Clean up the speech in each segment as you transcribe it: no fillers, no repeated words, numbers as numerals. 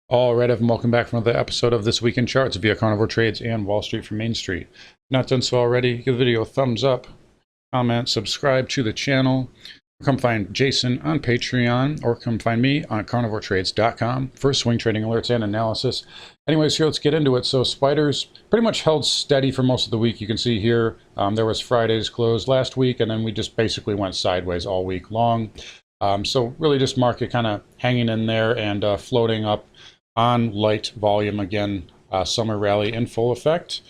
All right, everyone, welcome back for another episode of This Week in Charts via Carnivore Trades and Wall Street from Main Street. If not done so already, give the video a thumbs up, comment, subscribe to the channel. Come find Jason on Patreon or come find me on carnivoretrades.com for swing trading alerts and analysis. Anyways, here, let's get into it. So spiders pretty much held steady for most of the week. You can see here, there was Friday's close last week, and then we just basically went sideways all week long. So really just market kind of hanging in there and floating up on light volume again. Summer rally in full effect.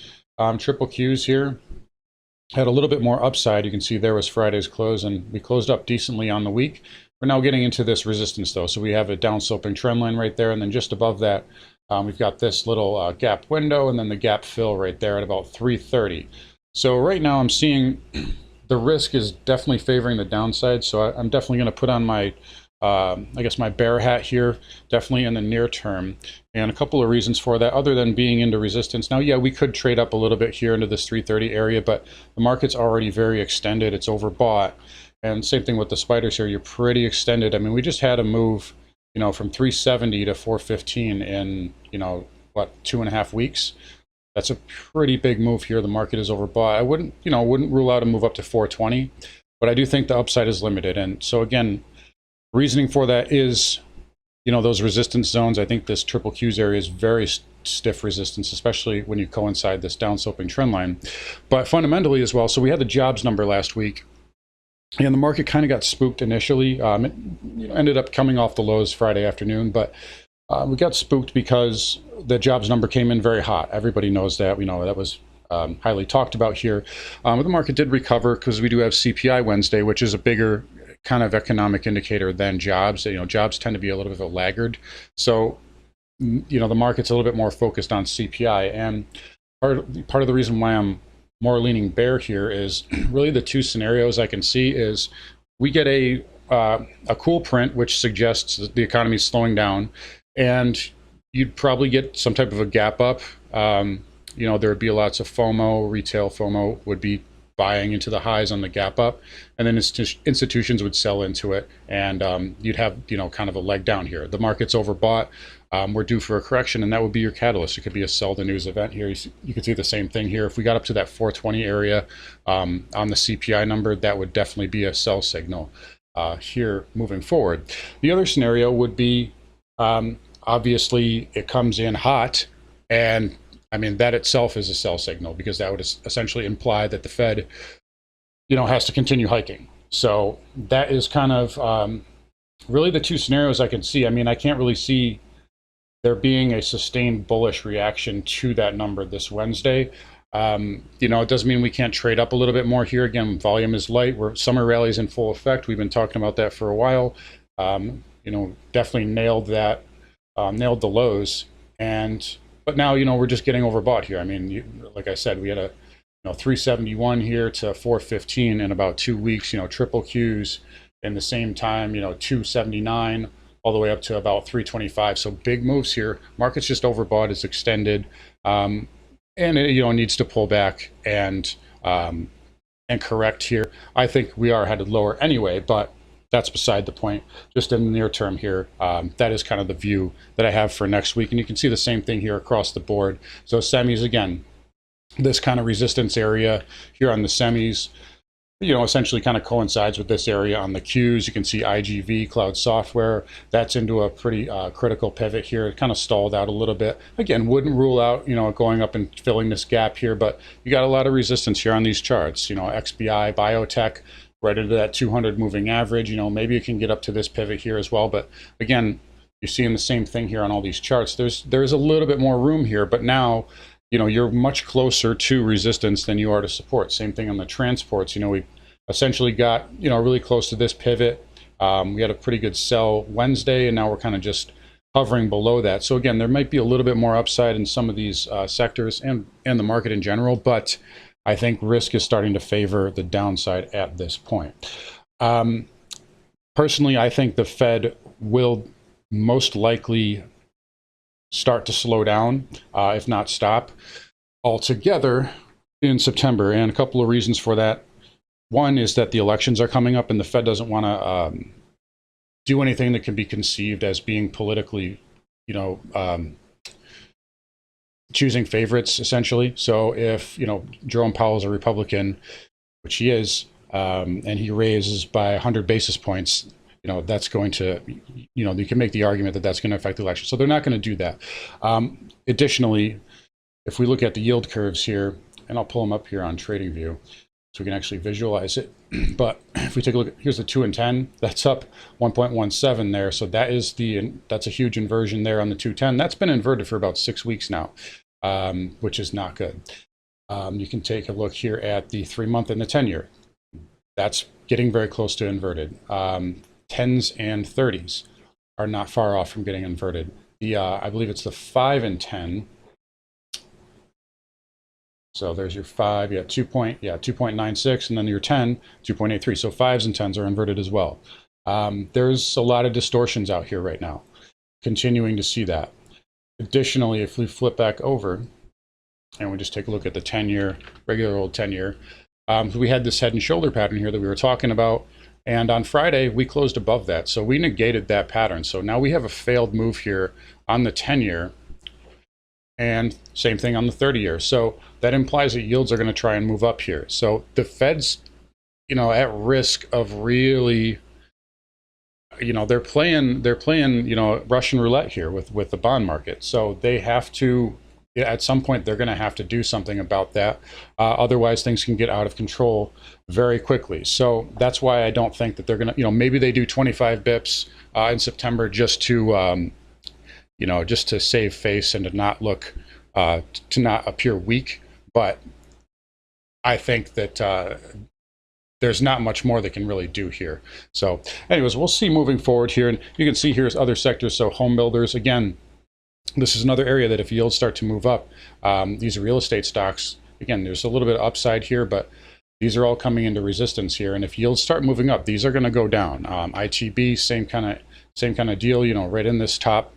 Triple Qs here had a little bit more upside. You can see there was Friday's close, and we closed up decently on the week. We're now getting into this resistance though, so we have a down sloping trend line right there, and then just above that we've got this little gap window, and then the gap fill right there at about 330. So right now I'm seeing the risk is definitely favoring the downside, so I'm definitely going to put on my I guess my bear hat here, definitely in the near term. And a couple of reasons for that, other than being into resistance. Now, yeah, we could trade up a little bit here into this 330 area, but the market's already very extended. It's overbought. And same thing with the spiders here. You're pretty extended. I mean, we just had a move, from 370 to 415 in, what, 2.5 weeks. That's a pretty big move here. The market is overbought. I wouldn't rule out a move up to 420, but I do think the upside is limited. And so again, reasoning for that is, those resistance zones. I think this triple Qs area is very stiff resistance, especially when you coincide this downsloping trend line. But fundamentally as well, so we had the jobs number last week, and the market kind of got spooked initially. It ended up coming off the lows Friday afternoon, but we got spooked because the jobs number came in very hot. Everybody knows that. We know that was highly talked about here. But the market did recover because we do have CPI Wednesday, which is a bigger kind of economic indicator than jobs. Jobs tend to be a little bit of a laggard. So, the market's a little bit more focused on CPI. And part of the reason why I'm more leaning bear here is really the two scenarios I can see is we get a cool print, which suggests that the economy is slowing down, and you'd probably get some type of a gap up. There would be lots of FOMO, retail FOMO would be buying into the highs on the gap up, and then institutions would sell into it, and you'd have kind of a leg down here. The market's overbought. We're due for a correction, and that would be your catalyst. It could be a sell the news event here. You could see the same thing here. If we got up to that 420 area on the CPI number, that would definitely be a sell signal here moving forward. The other scenario would be obviously it comes in hot, and I mean, that itself is a sell signal, because that would essentially imply that the Fed, has to continue hiking. So that is kind of really the two scenarios I can see. I mean, I can't really see there being a sustained bullish reaction to that number this Wednesday. It doesn't mean we can't trade up a little bit more here. Again, volume is light. Summer rally's in full effect. We've been talking about that for a while. Definitely nailed that, nailed the lows. But now, we're just getting overbought here. I mean, like I said, we had a 371 here to 415 in about 2 weeks. Triple Qs in the same time. 279 all the way up to about 325. So big moves here. Market's just overbought. It's extended, and it needs to pull back and correct here. I think we are headed lower anyway, but that's beside the point. Just in the near term here, that is kind of the view that I have for next week. And you can see the same thing here across the board. So semis, again, this kind of resistance area here on the semis, essentially kind of coincides with this area on the Qs. You can see IGV, cloud software, that's into a pretty critical pivot here. It kind of stalled out a little bit. Again, wouldn't rule out, going up and filling this gap here, but you got a lot of resistance here on these charts. XBI, biotech, right into that 200 moving average. Maybe you can get up to this pivot here as well. But again, you're seeing the same thing here on all these charts. There's a little bit more room here, but now, you're much closer to resistance than you are to support. Same thing on the transports. We essentially got, really close to this pivot. We had a pretty good sell Wednesday, and now we're kind of just hovering below that. So again, there might be a little bit more upside in some of these sectors and the market in general, but I think risk is starting to favor the downside at this point. Personally, I think the Fed will most likely start to slow down, if not stop altogether in September. And a couple of reasons for that. One is that the elections are coming up, and the Fed doesn't want to do anything that can be conceived as being politically choosing favorites essentially. So if Jerome Powell is a Republican, which he is, and he raises by 100 basis points, that's going to, you can make the argument that that's going to affect the election. So they're not going to do that. Additionally, if we look at the yield curves here, and I'll pull them up here on TradingView so we can actually visualize it. But if we take a look, here's the 2 and 10, that's up 1.17 there. So that's a huge inversion there on the 210. That's been inverted for about 6 weeks now, which is not good. You can take a look here at the 3-month and the 10-year. That's getting very close to inverted. 10s and 30s are not far off from getting inverted. I believe it's the 5 and 10. So there's your 5, 2.96, and then your 10, 2.83. So 5s and 10s are inverted as well. There's a lot of distortions out here right now. Continuing to see that. Additionally, if we flip back over and we just take a look at the 10-year, regular old 10-year, we had this head and shoulder pattern here that we were talking about. And on Friday, we closed above that. So we negated that pattern. So now we have a failed move here on the 10-year. And same thing on the 30-year. So that implies that yields are going to try and move up here. So the Fed's, at risk of really, they're playing, Russian roulette here with the bond market. So they have to, at some point, they're going to have to do something about that. Otherwise, things can get out of control very quickly. So that's why I don't think that they're going to, maybe they do 25 bips in September just to, just to save face and to not look, to not appear weak. But I think that there's not much more they can really do here. So anyways, we'll see moving forward here. And you can see here's other sectors. So home builders, again, this is another area that if yields start to move up, these real estate stocks, again, there's a little bit of upside here, but these are all coming into resistance here. And if yields start moving up, these are going to go down. ITB, same kind of deal, right in this top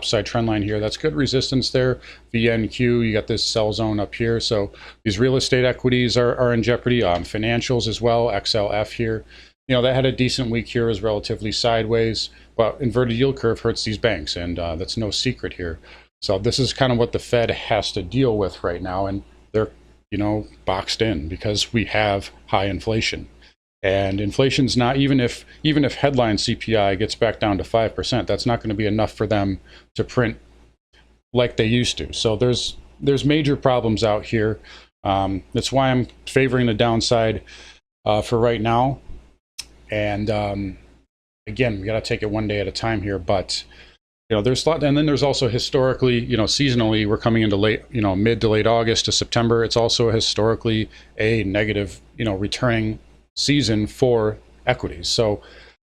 side trend line here. That's good resistance there. VNQ, you got this sell zone up here. So these real estate equities are in jeopardy. Financials as well, XLF here. That had a decent week here, was relatively sideways, but inverted yield curve hurts these banks, and that's no secret here. So this is kind of what the Fed has to deal with right now, and they're, boxed in because we have high inflation. And inflation's not, even if headline CPI gets back down to 5%, that's not going to be enough for them to print like they used to. So there's major problems out here. That's why I'm favoring the downside for right now. And again, we got to take it one day at a time here. But there's a lot, and then there's also historically, seasonally, we're coming into mid to late August to September. It's also historically a negative, returning season for equities. So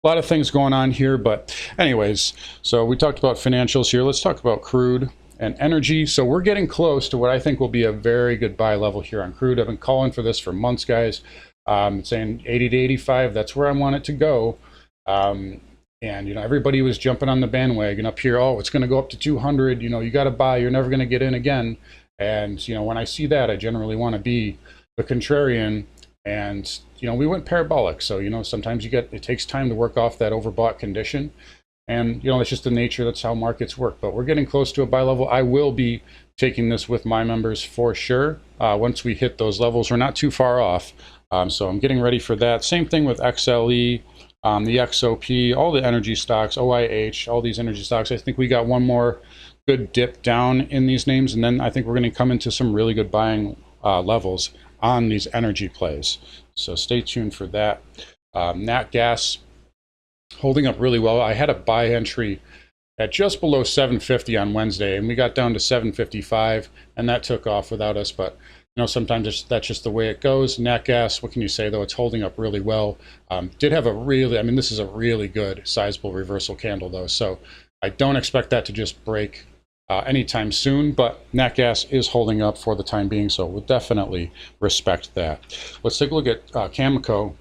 a lot of things going on here. But anyways, so we talked about financials here. Let's talk about crude and energy. So we're getting close to what I think will be a very good buy level here on crude. I've been calling for this for months, guys. Saying 80 to 85, that's where I want it to go. And everybody was jumping on the bandwagon up here. Oh, it's going to go up to 200. You got to buy. You're never going to get in again. And when I see that, I generally want to be the contrarian. And we went parabolic. So sometimes it takes time to work off that overbought condition. And it's just the nature. That's how markets work. But we're getting close to a buy level. I will be taking this with my members for sure. Once we hit those levels, we're not too far off. So I'm getting ready for that. Same thing with XLE. The XOP, all the energy stocks, OIH, all these energy stocks. I think we got one more good dip down in these names, and then I think we're going to come into some really good buying levels on these energy plays. So stay tuned for that. Nat gas holding up really well. I had a buy entry at just below 750 on Wednesday, and we got down to 755, and that took off without us. But sometimes that's just the way it goes. Nat gas, what can you say, though? It's holding up really well. Did have this is a really good sizable reversal candle, though. So I don't expect that to just break anytime soon, but nat gas is holding up for the time being. So we'll definitely respect that. Let's take a look at Cameco.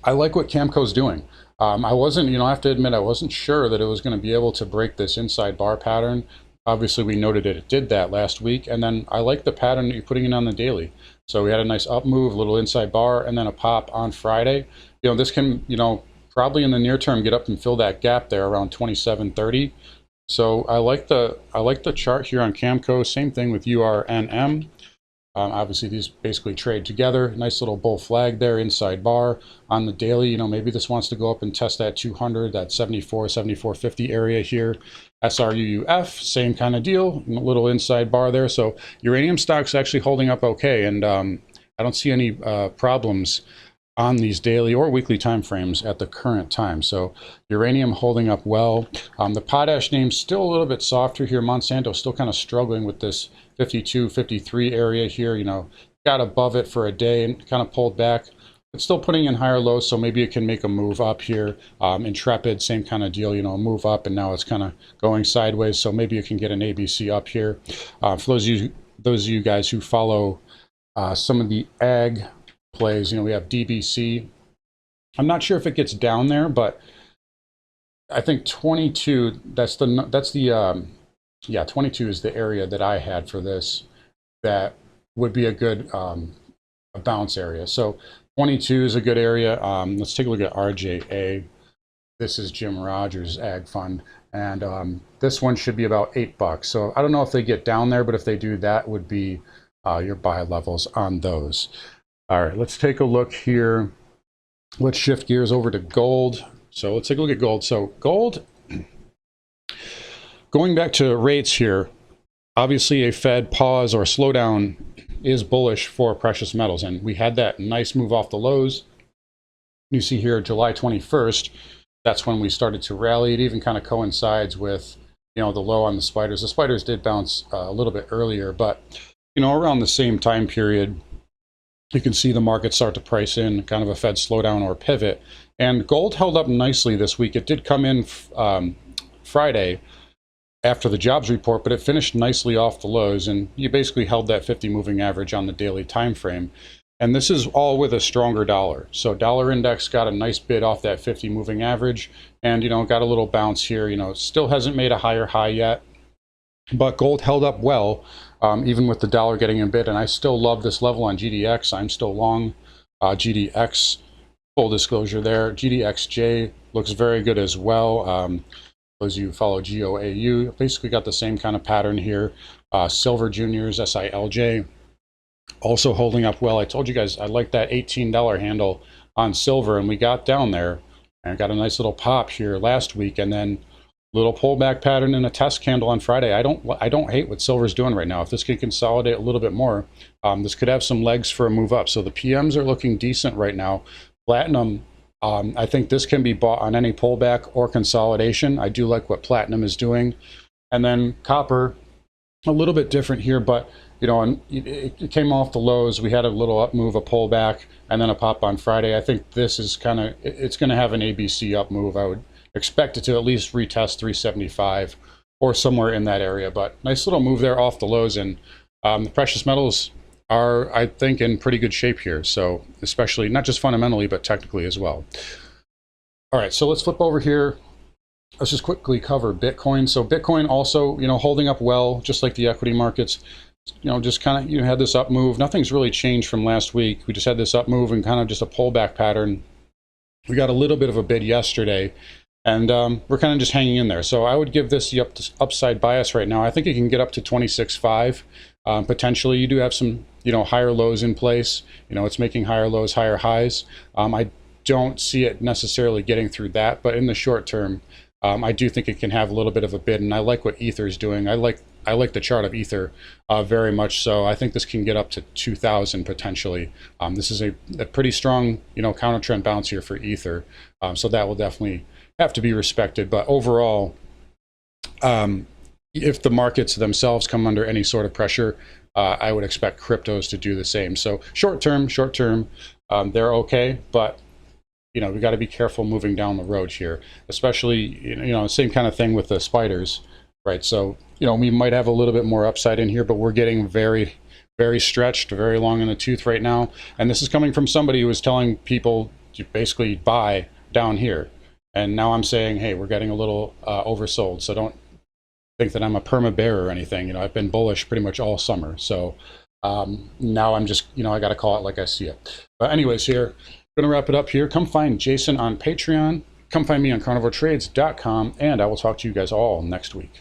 I like what Cameco's doing. I wasn't, I have to admit, I wasn't sure that it was going to be able to break this inside bar pattern. Obviously, we noted it did that last week, and then I like the pattern that you're putting in on the daily. So we had a nice up move, a little inside bar, and then a pop on Friday. This can, probably in the near term get up and fill that gap there around 27.30. So I like the chart here on Camco. Same thing with URNM. Obviously, these basically trade together. Nice little bull flag there, inside bar. On the daily, you know, maybe this wants to go up and test that 200, that 74, 74.50 area here. SRUUF, same kind of deal, a little inside bar there. So uranium stock's actually holding up okay, and I don't see any problems on these daily or weekly time frames at the current time. So uranium holding up well. The potash name's still a little bit softer here. Monsanto still kind of struggling with this 52, 53 area here. You know, got above it for a day and kind of pulled back. It's still putting in higher lows, so maybe it can make a move up here. Intrepid, same kind of deal, you know, move up, and now it's kind of going sideways, so maybe you can get an ABC up here. For those of you guys who follow some of the ag plays, you know, we have DBC. I'm not sure if it gets down there, but I think 22, yeah, 22 is the area that I had for this that would be a good a bounce area. So 22 is a good area. Let's take a look at RJA. This is Jim Rogers' ag fund, and this one should be about $8. So I don't know if they get down there, but if they do, that would be your buy levels on those. All right, let's take a look here. Let's shift gears over to gold. So let's take a look at gold. So gold, going back to rates here, obviously a Fed pause or slowdown is bullish for precious metals, and we had that nice move off the lows. You see here July 21st, that's when we started to rally. It even kind of coincides with, you know, the low on the spiders. The spiders did bounce a little bit earlier, but, you know, around the same time period, you can see the market start to price in kind of a Fed slowdown or pivot. And gold held up nicely this week. It did come in Friday after the jobs report, but it finished nicely off the lows, and you basically held that 50 moving average on the daily time frame. And this is all with a stronger dollar. So dollar index got a nice bid off that 50 moving average, and, you know, got a little bounce here. You know, still hasn't made a higher high yet, but gold held up well, even with the dollar getting a bid. And I still love this level on GDX. I'm still long GDX, full disclosure there. GDXJ looks very good as well. Those of you who follow GOAU, basically got the same kind of pattern here. Silver Juniors, SILJ, also holding up well. I told you guys I like that $18 handle on silver, and we got down there and got a nice little pop here last week, and then little pullback pattern and a test candle on Friday. I don't hate what silver's doing right now. If this can consolidate a little bit more, this could have some legs for a move up. So the PMs are looking decent right now. Platinum, I think this can be bought on any pullback or consolidation. I do like what platinum is doing. And then copper, a little bit different here, but, you know, it came off the lows. We had a little up move, a pullback, and then a pop on Friday. I think this is kind of, it's going to have an ABC up move. I would expect it to at least retest 375 or somewhere in that area, but nice little move there off the lows. And the precious metals are, I think, in pretty good shape here. So especially not just fundamentally, but technically as well. All right, so let's flip over here. Let's just quickly cover Bitcoin. So Bitcoin also, you know, holding up well, just like the equity markets. You know, just kind of, you had this up move. Nothing's really changed from last week. We just had this up move and kind of just a pullback pattern. We got a little bit of a bid yesterday, and we're kind of just hanging in there. So I would give this the upside bias right now. I think it can get up to 26.5. Potentially, you do have some, you know, higher lows in place. You know, it's making higher lows, higher highs. I don't see it necessarily getting through that, but in the short term, I do think it can have a little bit of a bid, and I like what Ether is doing. I like the chart of Ether very much so. I think this can get up to 2,000 potentially. This is a pretty strong, you know, counter trend bounce here for Ether, so that will definitely have to be respected. But overall, if the markets themselves come under any sort of pressure, I would expect cryptos to do the same. So short term, they're okay, but, you know, we got to be careful moving down the road here, especially, you know, same kind of thing with the spiders, right? So, you know, we might have a little bit more upside in here, but we're getting very, very stretched, very long in the tooth right now. And this is coming from somebody who was telling people to basically buy down here. And now I'm saying, hey, we're getting a little oversold. So don't think that I'm a perma bear or anything. You know, I've been bullish pretty much all summer. So now I'm just, you know, I got to call it like I see it. But anyways, here, going to wrap it up here. Come find Jason on Patreon. Come find me on carnivoretrades.com, and I will talk to you guys all next week.